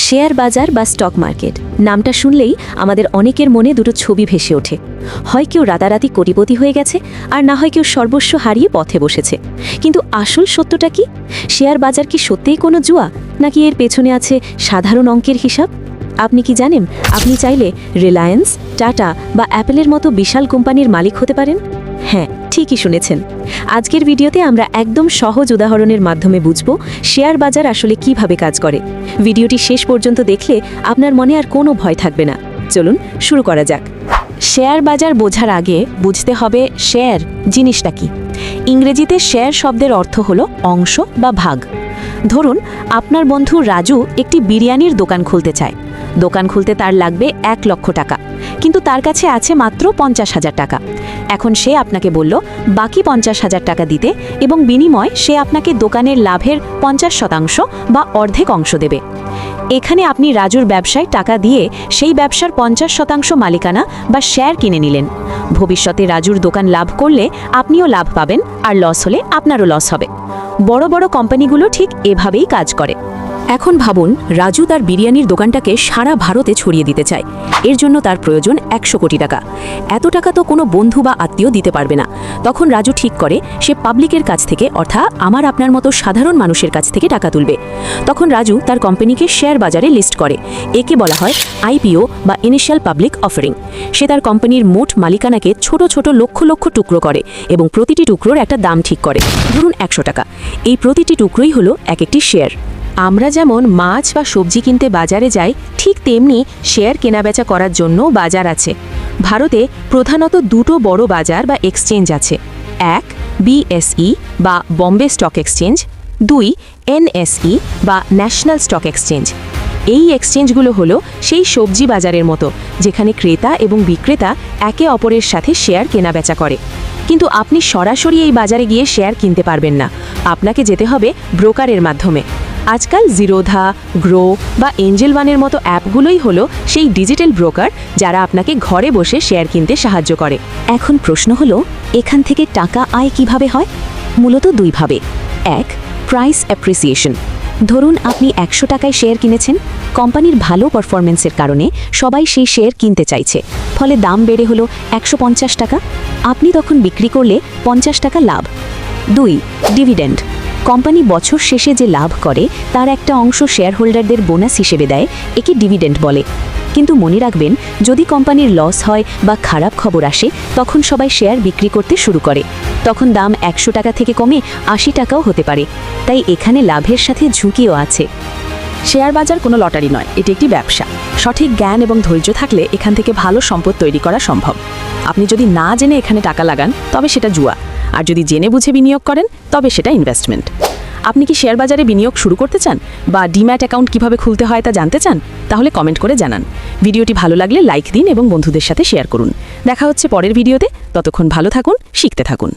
Share বাজার বা stock market নামটা শুনলেই আমাদের অনেকের মনে দুটো ছবি ভেসে ওঠে। হয় কেউ রাতারাতি কোটিপতি হয়ে গেছে, আর না হয় কেউ সর্বস্ব হারিয়ে পথে বসেছে। কিন্তু আসল সত্যটা কি? শেয়ার বাজার কি সত্যিই কোনো জুয়া, নাকি এর পেছনে আছে সাধারণ অঙ্কের হিসাব? আপনি কি জানেন আপনি চাইলে রিলায়েন্স, টাটা বা অ্যাপেলের মতো বিশাল কোম্পানির মালিক হতে পারেন? হ্যাঁ, ঠিকই শুনেছেন। আজকের ভিডিওতে আমরা একদম সহজ উদাহরণের মাধ্যমে বুঝব শেয়ার বাজার আসলে কিভাবে কাজ করে। ভিডিওটি শেষ পর্যন্ত দেখলে আপনার মনে আর কোনো ভয় থাকবে না। চলুন শুরু করা যাক। শেয়ার বাজার বোঝার আগে বুঝতে হবে শেয়ার জিনিসটা কি। ইংরেজিতে শেয়ার শব্দের অর্থ হলো অংশ বা ভাগ। ধরুন আপনার বন্ধু রাজু একটি বিরিয়ানির দোকান খুলতে চায়। দোকান খুলতে তার লাগবে ১ লক্ষ টাকা, কিন্তু তার কাছে আছে মাত্র ৫০,০০০ টাকা। এখন সে আপনাকে বলল বাকি ৫০,০০০ টাকা দিতে, এবং বিনিময়ে সে আপনাকে দোকানের লাভের ৫০% বা অর্ধেক অংশ দেবে। এখানে আপনি রাজুর ব্যবসায় টাকা দিয়ে সেই ব্যবসার ৫০% মালিকানা বা শেয়ার কিনে নিলেন। ভবিষ্যতে রাজুর দোকান লাভ করলে আপনিও লাভ পাবেন, আর লস হলে আপনারও লস হবে। বড় বড় কোম্পানিগুলো ঠিক এভাবেই কাজ করে। এখন ভাবুন, রাজু তার বিরিয়ানির দোকানটাকে সারা ভারতে ছড়িয়ে দিতে চায়। এর জন্য তার প্রয়োজন ১০০ কোটি টাকা। এত টাকা তো কোনো বন্ধু বা আত্মীয় দিতে পারবে না। তখন রাজু ঠিক করে সে পাবলিকের কাছ থেকে, অর্থাৎ আমার আপনার মতো সাধারণ মানুষের কাছ থেকে টাকা তুলবে। তখন রাজু তার কোম্পানিকে শেয়ার বাজারে লিস্ট করে। একে বলা হয় আইপিও বা ইনিশিয়াল পাবলিক অফারিং। সে তার কোম্পানির মোট মালিকানাকে ছোট ছোট লক্ষ লক্ষ টুকরো করে এবং প্রতিটি টুকরোর একটা দাম ঠিক করে, ধরুন ১০০ টাকা। এই প্রতিটি টুকরোই হলো এক একটি শেয়ার। আমরা যেমন মাছ বা সবজি কিনতে বাজারে যাই, ঠিক তেমনি শেয়ার কেনাবেচা করার জন্য বাজার আছে। ভারতে প্রধানত দুটো বড় বাজার বা এক্সচেঞ্জ আছে। ১ বিএসই বা বম্বে স্টক এক্সচেঞ্জ, ২ এনএসই বা ন্যাশনাল স্টক এক্সচেঞ্জ। এই এক্সচেঞ্জগুলো হলো সেই সবজি বাজারের মতো, যেখানে ক্রেতা এবং বিক্রেতা একে অপরের সাথে শেয়ার কেনাবেচা করে। কিন্তু আপনি সরাসরি এই বাজারে গিয়ে শেয়ার কিনতে পারবেন না, আপনাকে যেতে হবে ব্রোকারের মাধ্যমে। আজকাল জিরোধা, গ্রো বা এঞ্জেল ওয়ানের মতো অ্যাপগুলোই হলো সেই ডিজিটাল ব্রোকার, যারা আপনাকে ঘরে বসে শেয়ার কিনতে সাহায্য করে। এখন প্রশ্ন হলো, এখান থেকে টাকা আয় কিভাবে হয়? মূলত দুইভাবে। ১ প্রাইস অ্যাপ্রিসিয়েশন। ধরুন আপনি ১০০ টাকায় শেয়ার কিনেছেন। কোম্পানির ভালো পারফরমেন্সের কারণে সবাই সেই শেয়ার কিনতে চাইছে, ফলে দাম বেড়ে হলো ১৫০ টাকা। আপনি তখন বিক্রি করলে ৫০ টাকা লাভ। ২ ডিভিডেন্ড। কোম্পানি বছর শেষে যে লাভ করে তার একটা অংশ শেয়ার হোল্ডারদের বোনাস হিসেবে দেয়, একে ডিভিডেন্ড বলে। কিন্তু মনে রাখবেন, যদি কোম্পানির লস হয় বা খারাপ খবর আসে, তখন সবাই শেয়ার বিক্রি করতে শুরু করে। তখন দাম ১০০ টাকা থেকে কমে ৮০ টাকাও হতে পারে। তাই এখানে লাভের সাথে ঝুঁকিও আছে। শেয়ার বাজার কোনো লটারি নয়, এটি একটি ব্যবসা। সঠিক জ্ঞান এবং ধৈর্য থাকলে এখান থেকে ভালো সম্পদ তৈরি করা সম্ভব। আপনি যদি না জেনে এখানে টাকা লাগান, তবে সেটা জুয়া। আর যদি জেনে বুঝে বিনিয়োগ করেন, তবে সেটা ইনভেস্টমেন্ট। আপনি কি শেয়ার বাজারে বিনিয়োগ শুরু করতে চান, বা ডিম্যাট অ্যাকাউন্ট কিভাবে খুলতে হয় তা জানতে চান? তাহলে কমেন্ট করে জানান। ভিডিওটি ভালো লাগলে লাইক দিন এবং বন্ধুদের সাথে শেয়ার করুন। দেখা হচ্ছে পরের ভিডিওতে। ততক্ষণ ভালো থাকুন, শিখতে থাকুন।